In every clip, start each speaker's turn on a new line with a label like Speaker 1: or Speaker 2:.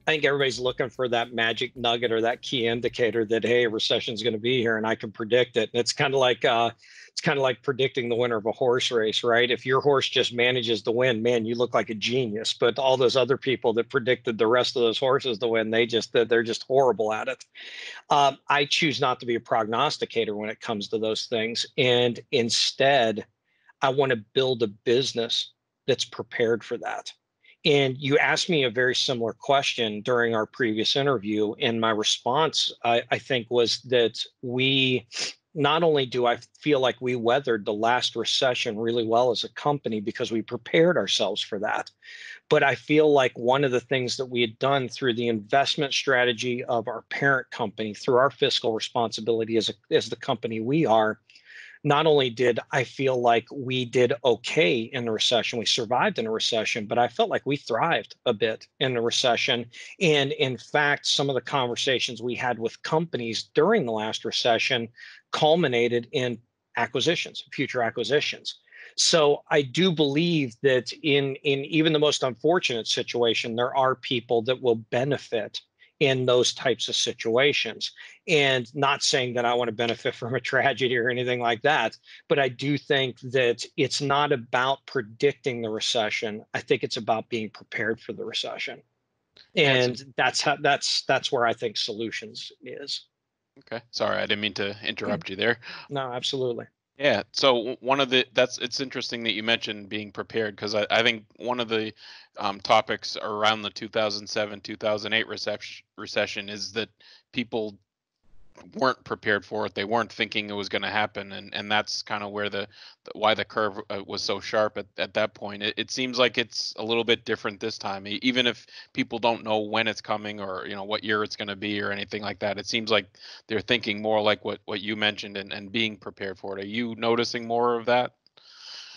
Speaker 1: I think everybody's looking for that magic nugget or that key indicator that, hey, a recession is going to be here and I can predict it. And it's kind of like predicting the winner of a horse race, right? If your horse just manages to win, man, you look like a genius. But all those other people that predicted the rest of those horses to win, they're just horrible at it. I choose not to be a prognosticator when it comes to those things, and instead, I want to build a business that's prepared for that. And you asked me a very similar question during our previous interview, and my response, I think, was that we not only do I feel like we weathered the last recession really well as a company because we prepared ourselves for that, but I feel like one of the things that we had done through the investment strategy of our parent company, through our fiscal responsibility as the company we are, not only did I feel like we did okay in the recession, we survived in a recession, but I felt like we thrived a bit in the recession. And in fact, some of the conversations we had with companies during the last recession culminated in acquisitions, future acquisitions. So I do believe that in even the most unfortunate situation, there are people that will benefit in those types of situations. And not saying that I want to benefit from a tragedy or anything like that, but I do think that it's not about predicting the recession. I think it's about being prepared for the recession.
Speaker 2: Yeah, it's
Speaker 1: And that's where I think Solutionz is.
Speaker 2: okay. Sorry, I didn't mean to interrupt you there.
Speaker 1: No, absolutely.
Speaker 2: Yeah. So one of the that's it's interesting that you mentioned being prepared because I think one of the topics around the 2007 2008 recession is that people weren't prepared for it. They weren't thinking it was going to happen, and that's kind of where the why the curve was so sharp at that point. It seems like it's a little bit different this time, even if people don't know when it's coming or what year it's going to be or anything like that. It seems like they're thinking more like what you mentioned and being prepared for it. Are you noticing more of that?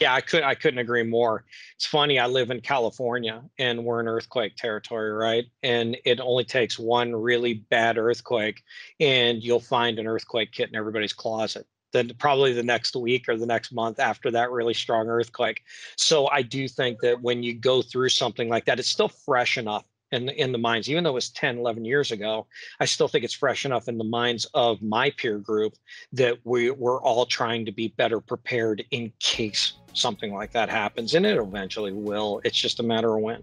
Speaker 1: Yeah, I couldn't agree more. It's funny, I live in California and we're in earthquake territory, right? And it only takes one really bad earthquake and you'll find an earthquake kit in everybody's closet. Then probably the next week or the next month after that really strong earthquake. So I do think that when you go through something like that, it's still fresh enough in the minds, even though it was 10, 11 years ago, I still think it's fresh enough in the minds of my peer group that we're all trying to be better prepared in case something like that happens, and it eventually will. It's just a matter of when.